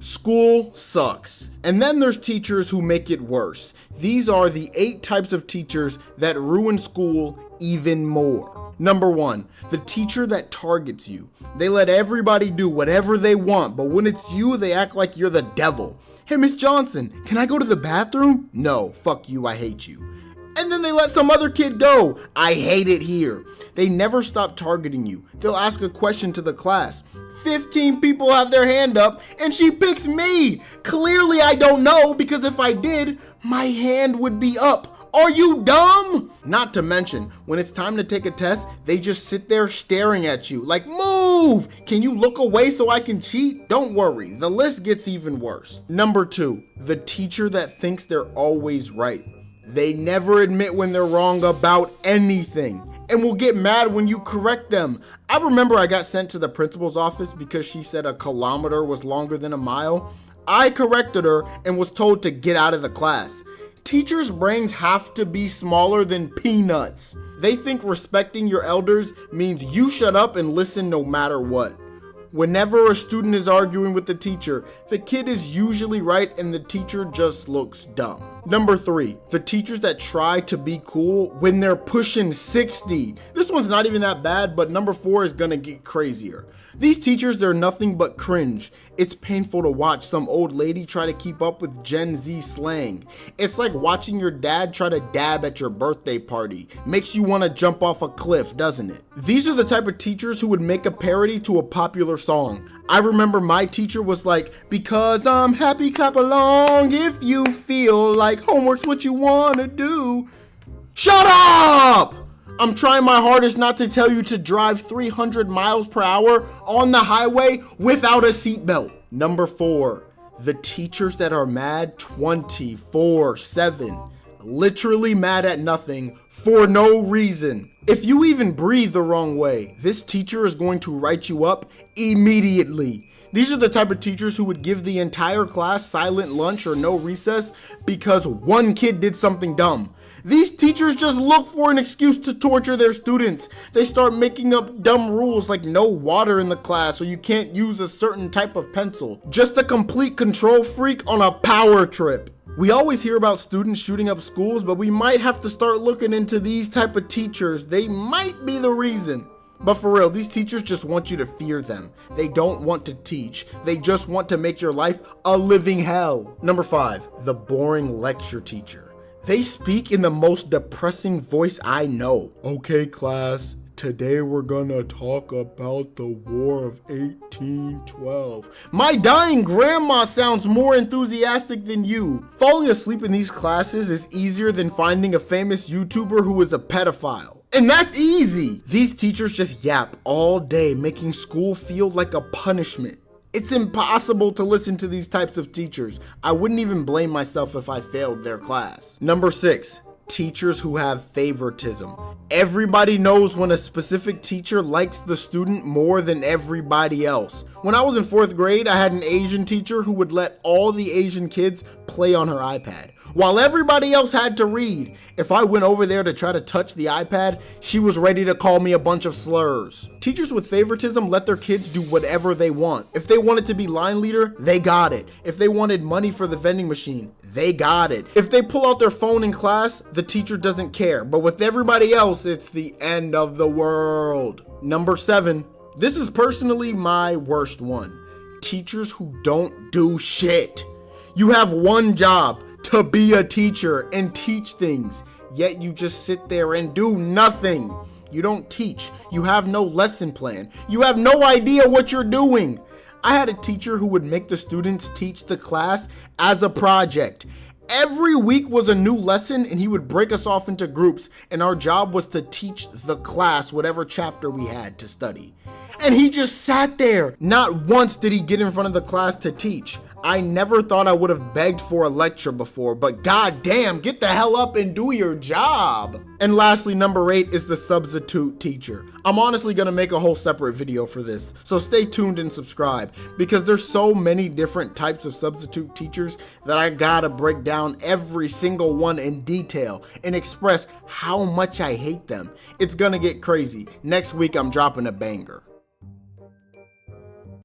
School sucks. And then there's teachers who make it worse. These are the 8 types of teachers that ruin school even more. Number 1, the teacher that targets you. They let everybody do whatever they want, but when it's you, they act like you're the devil. Hey, Miss Johnson, can I go to the bathroom? No, fuck you, I hate you. And then they let some other kid go. I hate it here. They never stop targeting you. They'll ask a question to the class. 15 people have their hand up and she picks me. Clearly I don't know, because if I did, my hand would be up. Are you dumb? Not to mention, when it's time to take a test, they just sit there staring at you like, move! Can you look away so I can cheat? Don't worry, the list gets even worse. Number 2, the teacher that thinks they're always right. They never admit when they're wrong about anything and will get mad when you correct them. I remember I got sent to the principal's office because she said a kilometer was longer than a mile. I corrected her and was told to get out of the class. Teachers' brains have to be smaller than peanuts. They think respecting your elders means you shut up and listen no matter what. Whenever a student is arguing with the teacher, the kid is usually right and the teacher just looks dumb. Number 3, the teachers that try to be cool when they're pushing 60. This one's not even that bad, but number 4 is gonna get crazier. These teachers, they're nothing but cringe. It's painful to watch some old lady try to keep up with Gen Z slang. It's like watching your dad try to dab at your birthday party. Makes you want to jump off a cliff, doesn't it? These are the type of teachers who would make a parody to a popular song. I remember my teacher was like, because I'm happy, clap along if you feel like homework's what you want to do. Shut up! I'm trying my hardest not to tell you to drive 300 miles per hour on the highway without a seatbelt. Number 4, the teachers that are mad 24/7. Literally mad at nothing for no reason. If you even breathe the wrong way, this teacher is going to write you up immediately. These are the type of teachers who would give the entire class silent lunch or no recess because one kid did something dumb. These teachers just look for an excuse to torture their students. They start making up dumb rules like no water in the class or you can't use a certain type of pencil. Just a complete control freak on a power trip. We always hear about students shooting up schools, but we might have to start looking into these type of teachers. They might be the reason. But for real, these teachers just want you to fear them. They don't want to teach. They just want to make your life a living hell. Number 5, the boring lecture teacher. They speak in the most depressing voice I know. Okay, class, today we're gonna talk about the War of 1812. My dying grandma sounds more enthusiastic than you. Falling asleep in these classes is easier than finding a famous YouTuber who is a pedophile. And that's easy. These teachers just yap all day, making school feel like a punishment. It's impossible to listen to these types of teachers. I wouldn't even blame myself if I failed their class. Number 6, teachers who have favoritism. Everybody knows when a specific teacher likes the student more than everybody else. When I was in 4th grade, I had an Asian teacher who would let all the Asian kids play on her iPad, while everybody else had to read. If I went over there to try to touch the iPad, she was ready to call me a bunch of slurs. Teachers with favoritism let their kids do whatever they want. If they wanted to be line leader, they got it. If they wanted money for the vending machine, they got it. If they pull out their phone in class, the teacher doesn't care. But with everybody else, it's the end of the world. Number 7, this is personally my worst one. Teachers who don't do shit. You have one job, to be a teacher and teach things, yet you just sit there and do nothing. You don't teach. You have no lesson plan. You have no idea what you're doing. I had a teacher who would make the students teach the class as a project. Every week was a new lesson and he would break us off into groups and our job was to teach the class whatever chapter we had to study. And he just sat there. Not once did he get in front of the class to teach. I never thought I would have begged for a lecture before, but goddamn, get the hell up and do your job. And lastly, number 8 is the substitute teacher. I'm honestly gonna make a whole separate video for this, so stay tuned and subscribe, because there's so many different types of substitute teachers that I gotta break down every single one in detail and express how much I hate them. It's gonna get crazy. Next week, I'm dropping a banger.